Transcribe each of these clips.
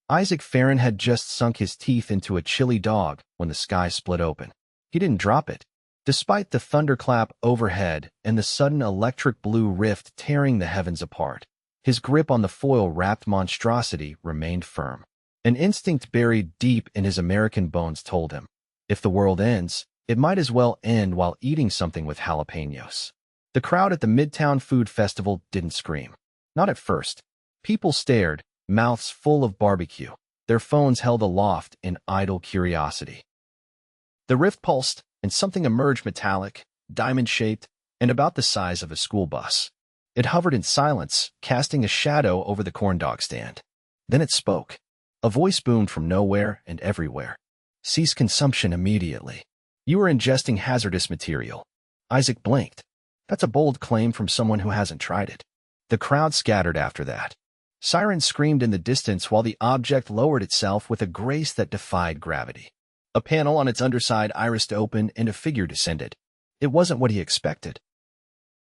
Ferren had just sunk his teeth into a chili dog when the sky split open. He didn't drop it. Despite the thunderclap overhead and the sudden electric blue rift tearing the heavens apart, his grip on the foil-wrapped monstrosity remained firm. An instinct buried deep in his American bones told him, if the world ends, it might as well end while eating something with jalapenos. The crowd at the Midtown Food Festival didn't scream. Not at first. People stared, mouths full of barbecue, their phones held aloft in idle curiosity. The rift pulsed, and something emerged metallic, diamond-shaped, and about the size of a school bus. It hovered in silence, casting a shadow over the corn dog stand. Then it spoke. A voice boomed from nowhere and everywhere. Cease consumption immediately. You are ingesting hazardous material. Isaac blinked. That's a bold claim from someone who hasn't tried it. The crowd scattered after that. Sirens screamed in the distance while the object lowered itself with a grace that defied gravity. A panel on its underside irised open and a figure descended. It wasn't what he expected.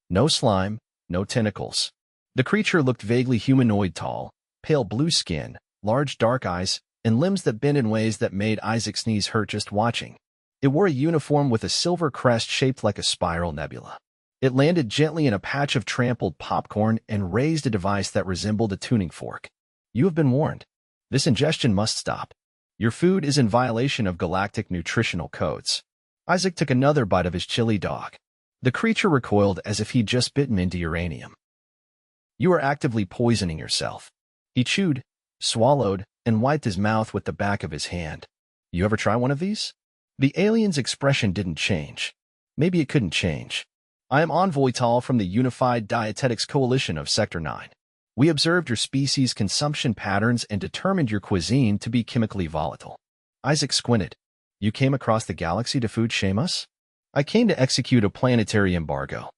No slime, no tentacles. The creature looked vaguely humanoid, tall, pale blue skin, large dark eyes, and limbs that bent in ways that made Isaac's knees hurt just watching. It wore a uniform with a silver crest shaped like a spiral nebula. It landed gently in a patch of trampled popcorn and raised a device that resembled a tuning fork. You have been warned. This ingestion must stop. Your food is in violation of galactic nutritional codes. Isaac took another bite of his chili dog. The creature recoiled as if he'd just bitten into uranium. You are actively poisoning yourself. He chewed, swallowed, and wiped his mouth with the back of his hand. You ever try one of these? The alien's expression didn't change. Maybe it couldn't change. I am Envoy Taal from the Unified Dietetics Coalition of Sector 9. We observed your species' consumption patterns and determined your cuisine to be chemically volatile. Isaac squinted. You came across the galaxy to food shame us? I came to execute a planetary embargo.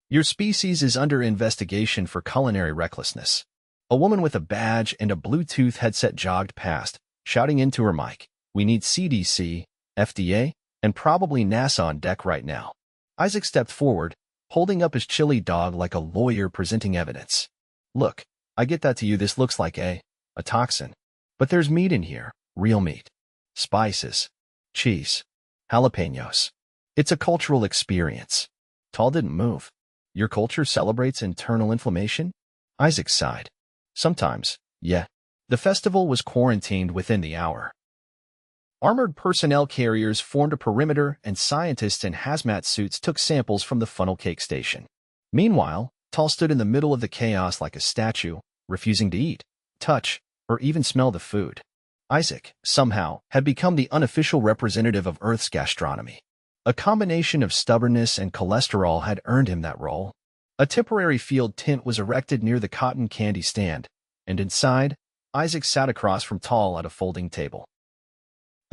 Your species is under investigation for culinary recklessness. A woman with a badge and a Bluetooth headset jogged past, shouting into her mic, we need CDC, FDA, and probably NASA on deck right now. Isaac stepped forward, holding up his chili dog like a lawyer presenting evidence. Look, I get that to you this looks like a toxin. But there's meat in here, real meat. Spices, cheese, jalapenos. It's a cultural experience. Taal didn't move. Your culture celebrates internal inflammation? Isaac sighed. Sometimes, yeah. The festival was quarantined within the hour. Armored personnel carriers formed a perimeter and scientists in hazmat suits took samples from the funnel cake station. Meanwhile, Taal stood in the middle of the chaos like a statue, refusing to eat, touch, or even smell the food. Isaac, somehow, had become the unofficial representative of Earth's gastronomy. A combination of stubbornness and cholesterol had earned him that role. A temporary field tent was erected near the cotton candy stand, and inside, Isaac sat across from Taal at a folding table.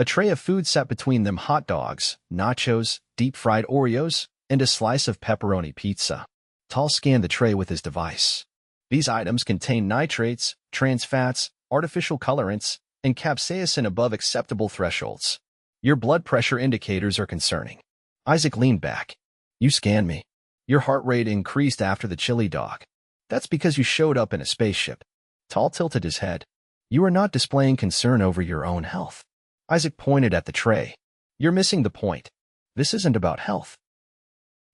A tray of food sat between them: hot dogs, nachos, deep-fried Oreos, and a slice of pepperoni pizza. Taal scanned the tray with his device. These items contain nitrates, trans fats, artificial colorants, and capsaicin above acceptable thresholds. Your blood pressure indicators are concerning. Isaac leaned back. You scanned me. Your heart rate increased after the chili dog. That's because you showed up in a spaceship. Taal tilted his head. You are not displaying concern over your own health. Isaac pointed at the tray. You're missing the point. This isn't about health.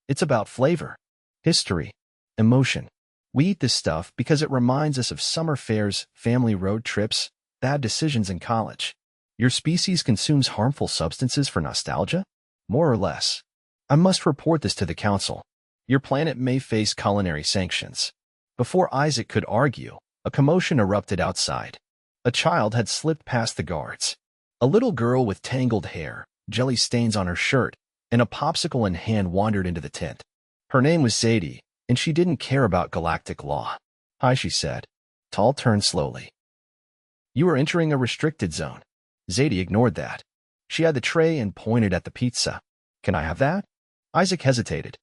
It's about flavor, history, emotion. We eat this stuff because it reminds us of summer fairs, family road trips, bad decisions in college. Your species consumes harmful substances for nostalgia? More or less. I must report this to the council. Your planet may face culinary sanctions. Before Isaac could argue, a commotion erupted outside. A child had slipped past the guards. A little girl with tangled hair, jelly stains on her shirt, and a popsicle in hand wandered into the tent. Her name was Zadie, and she didn't care about galactic law. Hi, she said. Taal turned slowly. You are entering a restricted zone. Zadie ignored that. She had the tray and pointed at the pizza. Can I have that? Isaac hesitated.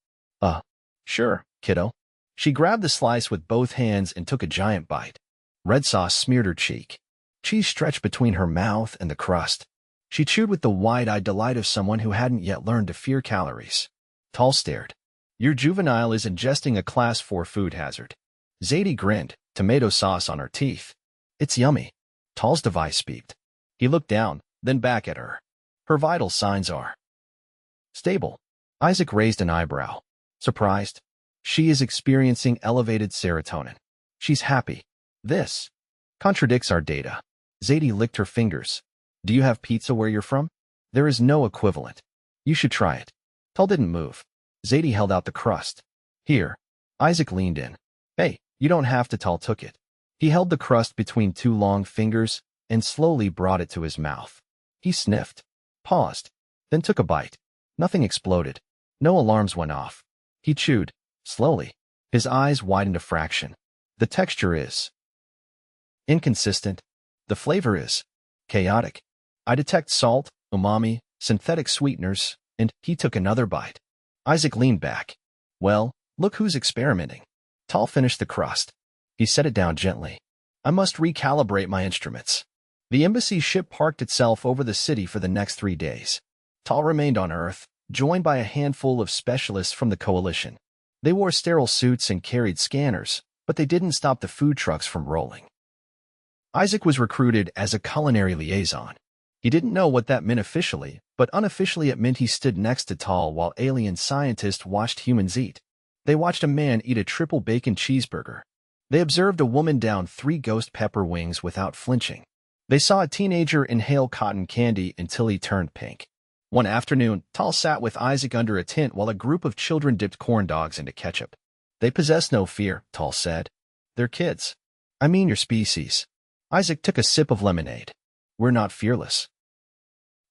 Sure, kiddo. She grabbed the slice with both hands and took a giant bite. Red sauce smeared her cheek. Cheese stretched between her mouth and the crust. She chewed with the wide-eyed delight of someone who hadn't yet learned to fear calories. Taal stared. Your juvenile is ingesting a Class 4 food hazard. Zadie grinned, tomato sauce on her teeth. It's yummy. Tall's device beeped. He looked down, then back at her. Her vital signs are stable. Isaac raised an eyebrow. Surprised? She is experiencing elevated serotonin. She's happy. This contradicts our data. Zadie licked her fingers. Do you have pizza where you're from? There is no equivalent. You should try it. Taal didn't move. Zadie held out the crust. Here. Isaac leaned in. Hey, you don't have to. Taal took it. He held the crust between two long fingers and slowly brought it to his mouth. He sniffed, paused, then took a bite. Nothing exploded. No alarms went off. He chewed, slowly. His eyes widened a fraction. The texture is inconsistent. The flavor is chaotic. I detect salt, umami, synthetic sweeteners, and he took another bite. Isaac leaned back. Well, look who's experimenting. Taal finished the crust. He set it down gently. I must recalibrate my instruments. The embassy ship parked itself over the city for the next 3 days. Taal remained on Earth, joined by a handful of specialists from the coalition. They wore sterile suits and carried scanners, but they didn't stop the food trucks from rolling. Isaac was recruited as a culinary liaison. He didn't know what that meant officially, but unofficially it meant he stood next to Taal while alien scientists watched humans eat. They watched a man eat a triple bacon cheeseburger. They observed a woman down 3 ghost pepper wings without flinching. They saw a teenager inhale cotton candy until he turned pink. One afternoon, Taal sat with Isaac under a tent while a group of children dipped corn dogs into ketchup. They possess no fear, Taal said. They're kids. I mean your species. Isaac took a sip of lemonade. We're not fearless.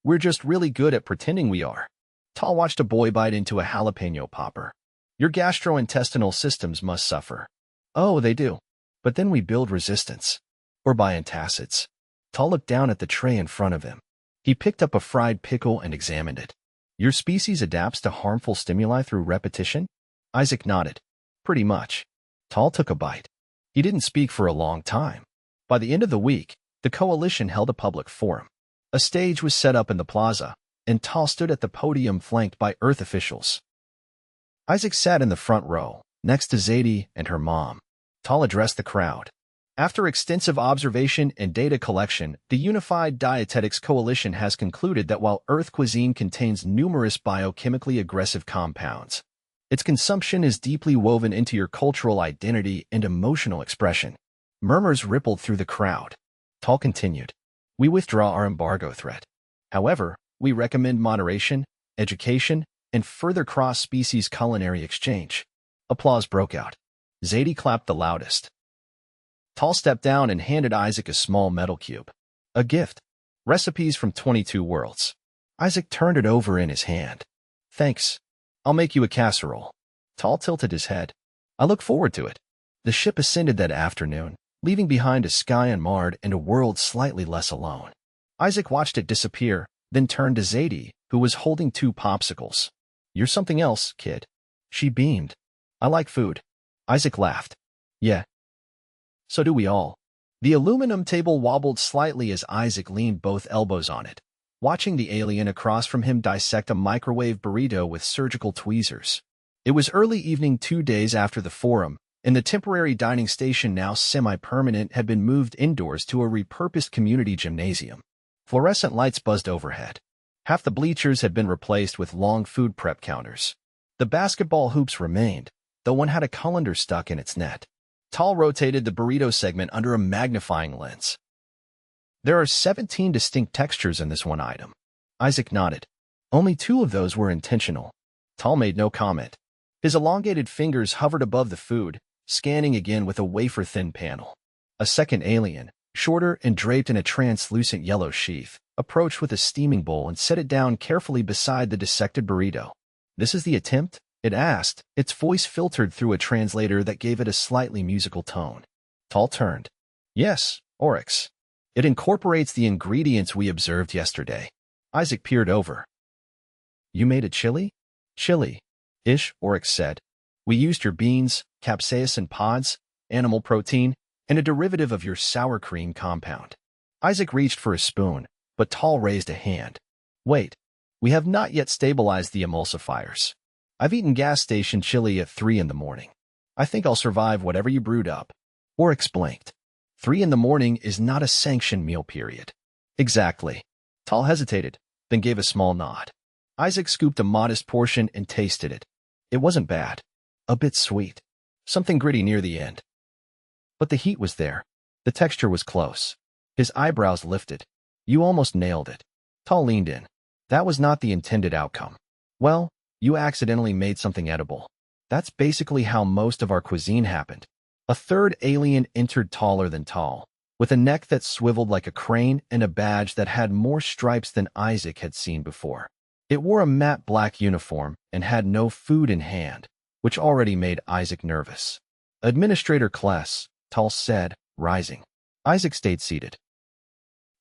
We're just really good at pretending we are. Taal watched a boy bite into a jalapeno popper. Your gastrointestinal systems must suffer. Oh, they do. But then we build resistance. Or by antacids. Taal looked down at the tray in front of him. He picked up a fried pickle and examined it. Your species adapts to harmful stimuli through repetition? Isaac nodded. Pretty much. Taal took a bite. He didn't speak for a long time. By the end of the week, the coalition held a public forum. A stage was set up in the plaza, and Taal stood at the podium flanked by Earth officials. Isaac sat in the front row, next to Zadie and her mom. Taal addressed the crowd. After extensive observation and data collection, the Unified Dietetics Coalition has concluded that while Earth cuisine contains numerous biochemically aggressive compounds, its consumption is deeply woven into your cultural identity and emotional expression. Murmurs rippled through the crowd. Taal continued. We withdraw our embargo threat. However, we recommend moderation, education, and further cross-species culinary exchange. Applause broke out. Zadie clapped the loudest. Taal stepped down and handed Isaac a small metal cube. A gift. Recipes from 22 worlds. Isaac turned it over in his hand. Thanks. I'll make you a casserole. Taal tilted his head. I look forward to it. The ship ascended that afternoon, leaving behind a sky unmarred and a world slightly less alone. Isaac watched it disappear, then turned to Zadie, who was holding 2 popsicles. You're something else, kid. She beamed. I like food. Isaac laughed. Yeah. So do we all. The aluminum table wobbled slightly as Isaac leaned both elbows on it, watching the alien across from him dissect a microwave burrito with surgical tweezers. It was early evening 2 days after the forum, and the temporary dining station, now semi-permanent, had been moved indoors to a repurposed community gymnasium. Fluorescent lights buzzed overhead. Half the bleachers had been replaced with long food prep counters. The basketball hoops remained, though one had a colander stuck in its net. Taal rotated the burrito segment under a magnifying lens. There are 17 distinct textures in this one item. Isaac nodded. Only 2 of those were intentional. Taal made no comment. His elongated fingers hovered above the food, scanning again with a wafer-thin panel. A second alien, shorter and draped in a translucent yellow sheath, approached with a steaming bowl and set it down carefully beside the dissected burrito. This is the attempt? It asked, its voice filtered through a translator that gave it a slightly musical tone. Taal turned. Yes, Oryx. It incorporates the ingredients we observed yesterday. Isaac peered over. You made a chili? Chili-ish, Oryx said. We used your beans, capsaicin pods, animal protein, and a derivative of your sour cream compound. Isaac reached for a spoon, but Taal raised a hand. Wait, we have not yet stabilized the emulsifiers. I've eaten gas station chili at 3 in the morning. I think I'll survive whatever you brewed up. Oryx blinked. 3 in the morning is not a sanctioned meal period. Exactly. Taal hesitated, then gave a small nod. Isaac scooped a modest portion and tasted it. It wasn't bad. A bit sweet. Something gritty near the end. But the heat was there. The texture was close. His eyebrows lifted. You almost nailed it. Taal leaned in. That was not the intended outcome. Well, you accidentally made something edible. That's basically how most of our cuisine happened. A third alien entered, taller than Taal, with a neck that swiveled like a crane and a badge that had more stripes than Isaac had seen before. It wore a matte black uniform and had no food in hand, which already made Isaac nervous. Administrator Kless, Taal said, rising. Isaac stayed seated.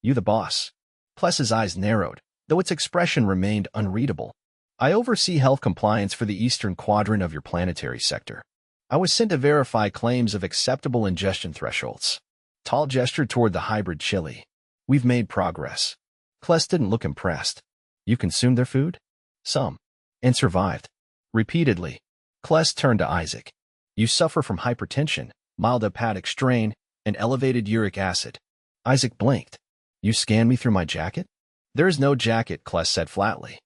You the boss? Kless's eyes narrowed, though its expression remained unreadable. I oversee health compliance for the eastern quadrant of your planetary sector. I was sent to verify claims of acceptable ingestion thresholds. Taal gestured toward the hybrid chili. We've made progress. Kless didn't look impressed. You consumed their food? Some. And survived. Repeatedly. Kless turned to Isaac. You suffer from hypertension, mild hepatic strain, and elevated uric acid. Isaac blinked. You scanned me through my jacket? There is no jacket, Kless said flatly.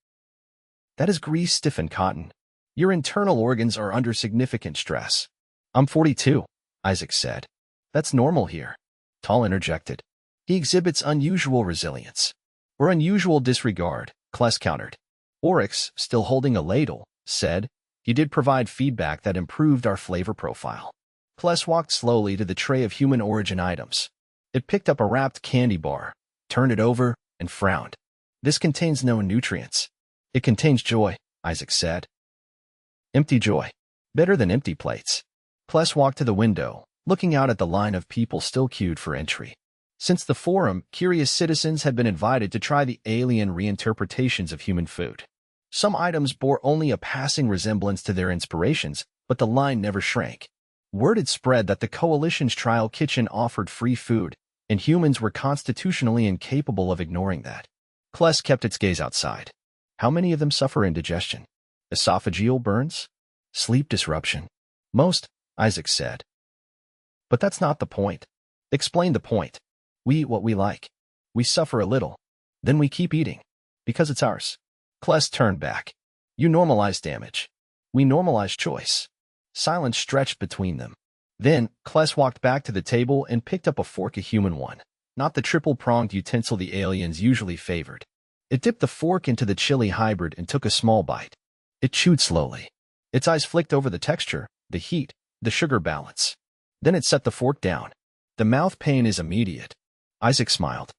That is grease-stiffened cotton. Your internal organs are under significant stress. I'm 42, Isaac said. That's normal here. Taal interjected. He exhibits unusual resilience. Or unusual disregard, Kless countered. Oryx, still holding a ladle, said, he did provide feedback that improved our flavor profile. Kless walked slowly to the tray of human origin items. It picked up a wrapped candy bar, turned it over, and frowned. This contains no nutrients. It contains joy, Isaac said. Empty joy. Better than empty plates. Kless walked to the window, looking out at the line of people still queued for entry. Since the forum, curious citizens had been invited to try the alien reinterpretations of human food. Some items bore only a passing resemblance to their inspirations, but the line never shrank. Word had spread that the Coalition's trial kitchen offered free food, and humans were constitutionally incapable of ignoring that. Kless kept its gaze outside. How many of them suffer indigestion? Esophageal burns? Sleep disruption? Most, Isaac said. But that's not the point. Explain the point. We eat what we like. We suffer a little. Then we keep eating. Because it's ours. Kless turned back. You normalize damage. We normalize choice. Silence stretched between them. Then, Kless walked back to the table and picked up a fork, a human one, not the triple-pronged utensil the aliens usually favored. It dipped the fork into the chili hybrid and took a small bite. It chewed slowly. Its eyes flicked over the texture, the heat, the sugar balance. Then it set the fork down. The mouth pain is immediate. Isaac smiled.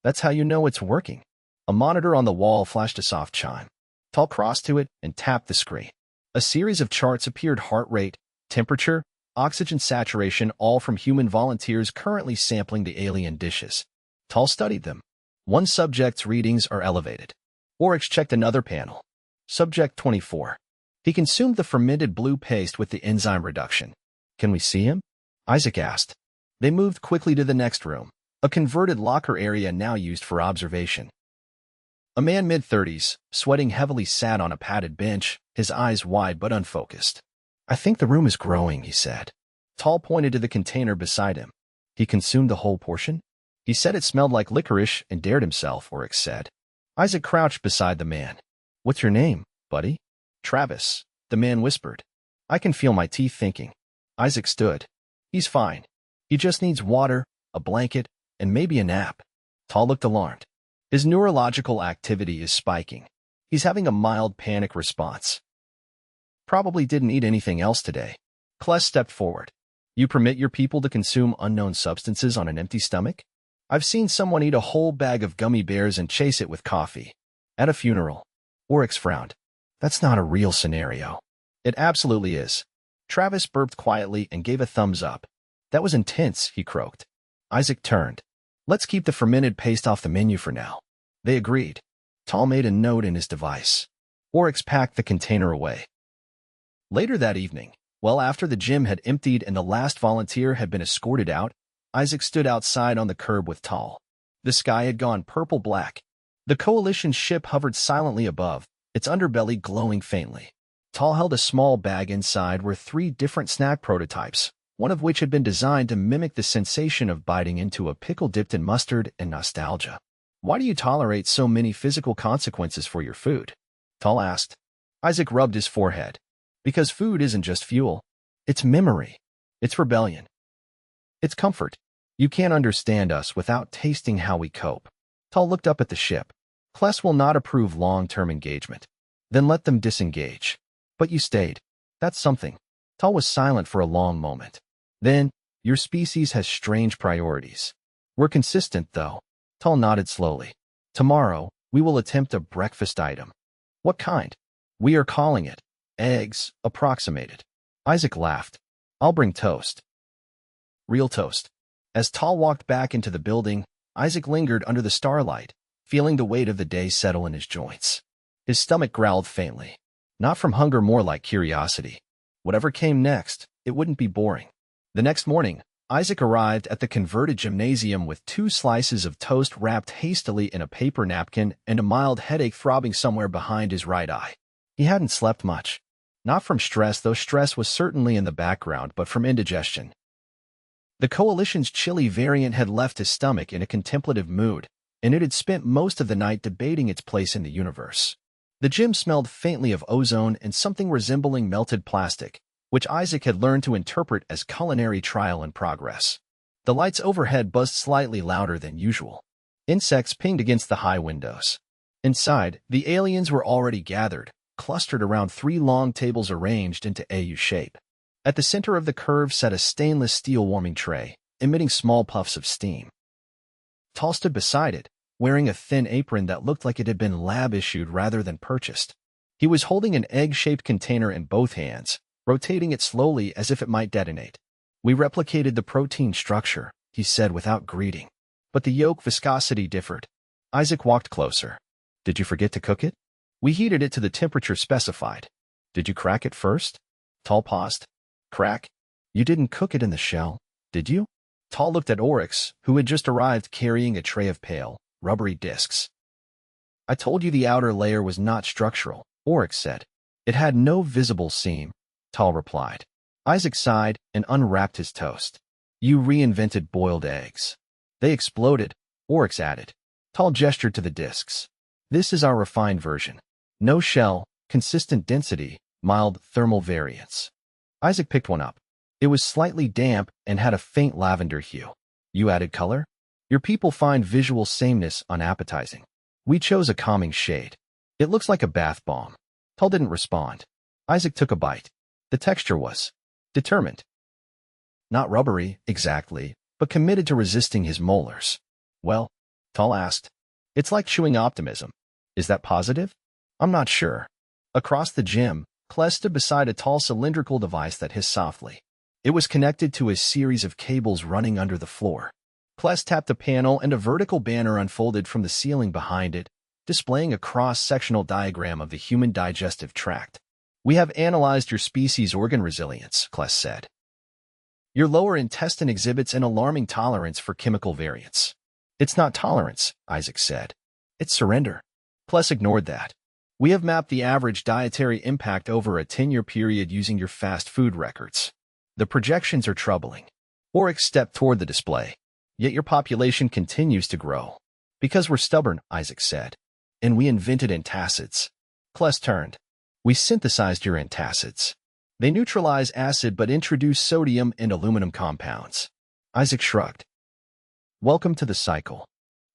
That's how you know it's working. A monitor on the wall flashed a soft chime. Taal crossed to it and tapped the screen. A series of charts appeared: heart rate, temperature, oxygen saturation, all from human volunteers currently sampling the alien dishes. Taal studied them. One subject's readings are elevated. Oryx checked another panel. Subject 24. He consumed the fermented blue paste with the enzyme reduction. Can we see him? Isaac asked. They moved quickly to the next room, a converted locker area now used for observation. A man mid-30s, sweating heavily, sat on a padded bench, his eyes wide but unfocused. I think the room is growing, he said. Taal pointed to the container beside him. He consumed the whole portion? He said it smelled like licorice and dared himself, Oryx said. Isaac crouched beside the man. What's your name, buddy? Travis, the man whispered. I can feel my teeth thinking. Isaac stood. He's fine. He just needs water, a blanket, and maybe a nap. Taal looked alarmed. His neurological activity is spiking. He's having a mild panic response. Probably didn't eat anything else today. Kless stepped forward. You permit your people to consume unknown substances on an empty stomach? I've seen someone eat a whole bag of gummy bears and chase it with coffee. At a funeral. Oryx frowned. That's not a real scenario. It absolutely is. Travis burped quietly and gave a thumbs up. That was intense, he croaked. Isaac turned. Let's keep the fermented paste off the menu for now. They agreed. Taal made a note in his device. Oryx packed the container away. Later that evening, well after the gym had emptied and the last volunteer had been escorted out, Isaac stood outside on the curb with Taal. The sky had gone purple-black. The Coalition ship hovered silently above, its underbelly glowing faintly. Taal held a small bag. Inside were 3 different snack prototypes, one of which had been designed to mimic the sensation of biting into a pickle dipped in mustard and nostalgia. "Why do you tolerate so many physical consequences for your food?" Taal asked. Isaac rubbed his forehead. "Because food isn't just fuel. It's memory. It's rebellion. It's comfort. You can't understand us without tasting how we cope." Taal looked up at the ship. "Kless will not approve long-term engagement. Then let them disengage." "But you stayed. That's something." Taal was silent for a long moment. Then, "Your species has strange priorities. We're consistent, though." Taal nodded slowly. "Tomorrow, we will attempt a breakfast item." "What kind?" "We are calling it eggs approximated." Isaac laughed. "I'll bring toast." Real toast. As Taal walked back into the building, Isaac lingered under the starlight, feeling the weight of the day settle in his joints. His stomach growled faintly. Not from hunger, more like curiosity. Whatever came next, it wouldn't be boring. The next morning, Isaac arrived at the converted gymnasium with 2 slices of toast wrapped hastily in a paper napkin and a mild headache throbbing somewhere behind his right eye. He hadn't slept much. Not from stress, though stress was certainly in the background, but from indigestion. The Coalition's chili variant had left his stomach in a contemplative mood, and it had spent most of the night debating its place in the universe. The gym smelled faintly of ozone and something resembling melted plastic, which Isaac had learned to interpret as culinary trial in progress. The lights overhead buzzed slightly louder than usual. Insects pinged against the high windows. Inside, the aliens were already gathered, clustered around 3 long tables arranged into AU shape. At the center of the curve sat a stainless steel warming tray, emitting small puffs of steam. Taal stood beside it, wearing a thin apron that looked like it had been lab-issued rather than purchased. He was holding an egg-shaped container in both hands, rotating it slowly as if it might detonate. "We replicated the protein structure," he said without greeting. "But the yolk viscosity differed." Isaac walked closer. "Did you forget to cook it?" "We heated it to the temperature specified." "Did you crack it first?" Taal paused. "Crack? You didn't cook it in the shell, did you?" Taal looked at Oryx, who had just arrived carrying a tray of pale, rubbery discs. "I told you the outer layer was not structural," Oryx said. "It had no visible seam," Taal replied. Isaac sighed and unwrapped his toast. "You reinvented boiled eggs." "They exploded," Oryx added. Taal gestured to the discs. "This is our refined version. No shell, consistent density, mild thermal variance." Isaac picked one up. It was slightly damp and had a faint lavender hue. "You added color?" "Your people find visual sameness unappetizing. We chose a calming shade. It looks like a bath bomb." Taal didn't respond. Isaac took a bite. The texture was determined. Not rubbery, exactly, but committed to resisting his molars. "Well?" Taal asked. "It's like chewing optimism. Is that positive?" "I'm not sure." Across the gym, Kless stood beside a tall cylindrical device that hissed softly. It was connected to a series of cables running under the floor. Kless tapped a panel and a vertical banner unfolded from the ceiling behind it, displaying a cross-sectional diagram of the human digestive tract. "We have analyzed your species' organ resilience," Kless said. "Your lower intestine exhibits an alarming tolerance for chemical variants." "It's not tolerance," Isaac said. "It's surrender." Kless ignored that. "We have mapped the average dietary impact over a 10-year period using your fast food records. The projections are troubling." Oryx stepped toward the display. "Yet your population continues to grow." "Because we're stubborn," Isaac said. "And we invented antacids." Kless turned. "We synthesized your antacids. They neutralize acid but introduce sodium and aluminum compounds." Isaac shrugged. "Welcome to the cycle."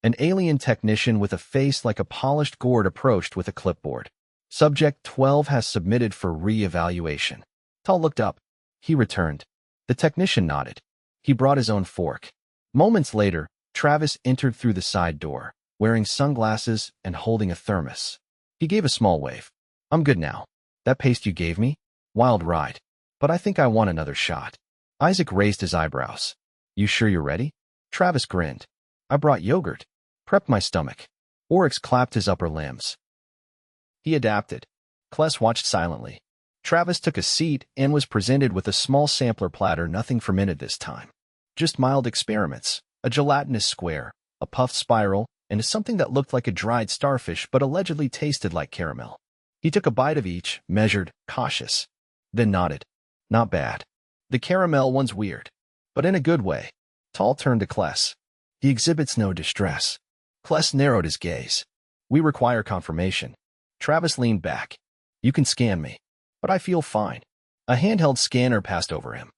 An alien technician with a face like a polished gourd approached with a clipboard. "Subject 12 has submitted for re-evaluation." Taal looked up. He returned. The technician nodded. He brought his own fork. Moments later, Travis entered through the side door, wearing sunglasses and holding a thermos. He gave a small wave. "I'm good now. That paste you gave me? Wild ride. But I think I want another shot." Isaac raised his eyebrows. "You sure you're ready?" Travis grinned. "I brought yogurt. Prepped my stomach." Oryx clapped his upper limbs. He adapted. Kless watched silently. Travis took a seat and was presented with a small sampler platter, nothing fermented this time. Just mild experiments, a gelatinous square, a puffed spiral, and something that looked like a dried starfish but allegedly tasted like caramel. He took a bite of each, measured, cautious, then nodded. "Not bad." The caramel one's weird, but in a good way. Taal turned to Kless. He exhibits no distress. Kless narrowed his gaze. We require confirmation. Travis leaned back. You can scan me, but I feel fine. A handheld scanner passed over him.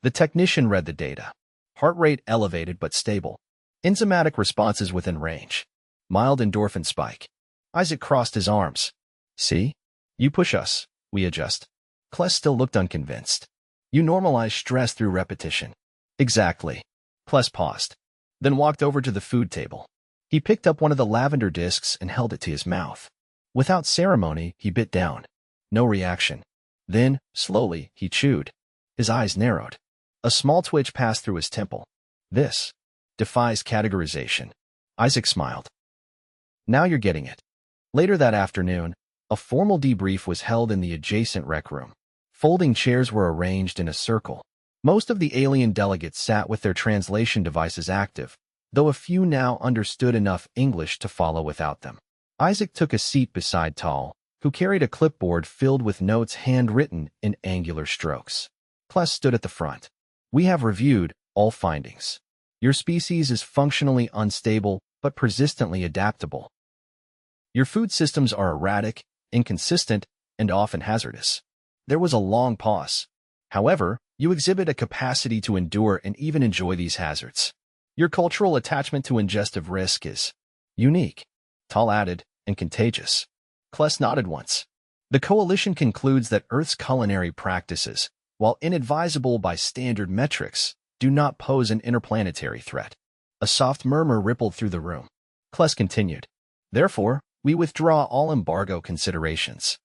The technician read the data. Heart rate elevated but stable. Enzymatic responses within range. Mild endorphin spike. Isaac crossed his arms. See? You push us, we adjust. Kless still looked unconvinced. You normalize stress through repetition. Exactly. Kless paused, then walked over to the food table. He picked up one of the lavender discs and held it to his mouth. Without ceremony, he bit down. No reaction. Then, slowly, he chewed. His eyes narrowed. A small twitch passed through his temple. This defies categorization. Isaac smiled. Now you're getting it. Later that afternoon, a formal debrief was held in the adjacent rec room. Folding chairs were arranged in a circle. Most of the alien delegates sat with their translation devices active, though a few now understood enough English to follow without them. Isaac took a seat beside Taal, who carried a clipboard filled with notes handwritten in angular strokes. Kless stood at the front. We have reviewed all findings. Your species is functionally unstable but persistently adaptable. Your food systems are erratic, inconsistent, and often hazardous. There was a long pause. However, you exhibit a capacity to endure and even enjoy these hazards. Your cultural attachment to ingestive risk is unique, Taal added, and contagious. Kless nodded once. The coalition concludes that Earth's culinary practices, while inadvisable by standard metrics, do not pose an interplanetary threat. A soft murmur rippled through the room. Kless continued. Therefore, we withdraw all embargo considerations.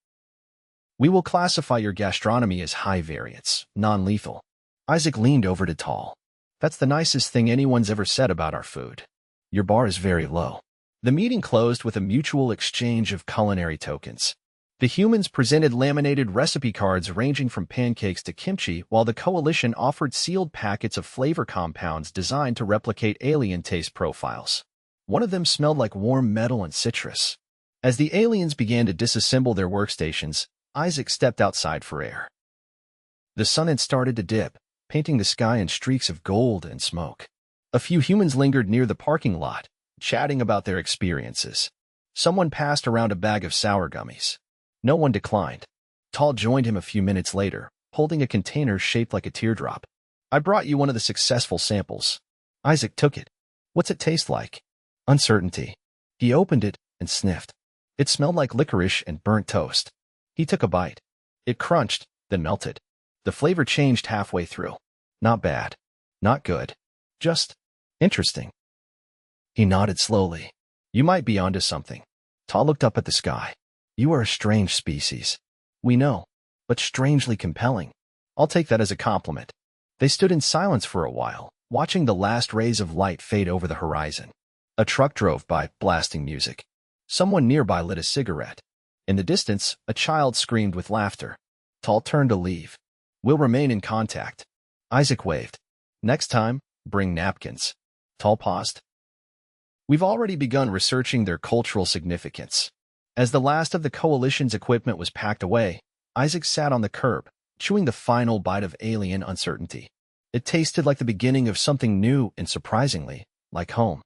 We will classify your gastronomy as high variance, non-lethal. Isaac leaned over to Taal. That's the nicest thing anyone's ever said about our food. Your bar is very low. The meeting closed with a mutual exchange of culinary tokens. The humans presented laminated recipe cards ranging from pancakes to kimchi, while the coalition offered sealed packets of flavor compounds designed to replicate alien taste profiles. One of them smelled like warm metal and citrus. As the aliens began to disassemble their workstations, Isaac stepped outside for air. The sun had started to dip, painting the sky in streaks of gold and smoke. A few humans lingered near the parking lot, chatting about their experiences. Someone passed around a bag of sour gummies. No one declined. Taal joined him a few minutes later, holding a container shaped like a teardrop. I brought you one of the successful samples. Isaac took it. What's it taste like? Uncertainty. He opened it and sniffed. It smelled like licorice and burnt toast. He took a bite. It crunched, then melted. The flavor changed halfway through. Not bad. Not good. Just interesting. He nodded slowly. You might be onto something. Taal looked up at the sky. You are a strange species. We know, but strangely compelling. I'll take that as a compliment. They stood in silence for a while, watching the last rays of light fade over the horizon. A truck drove by, blasting music. Someone nearby lit a cigarette. In the distance, a child screamed with laughter. Taal turned to leave. We'll remain in contact. Isaac waved. Next time, bring napkins. Taal paused. We've already begun researching their cultural significance. As the last of the coalition's equipment was packed away, Isaac sat on the curb, chewing the final bite of alien uncertainty. It tasted like the beginning of something new and surprisingly, like home.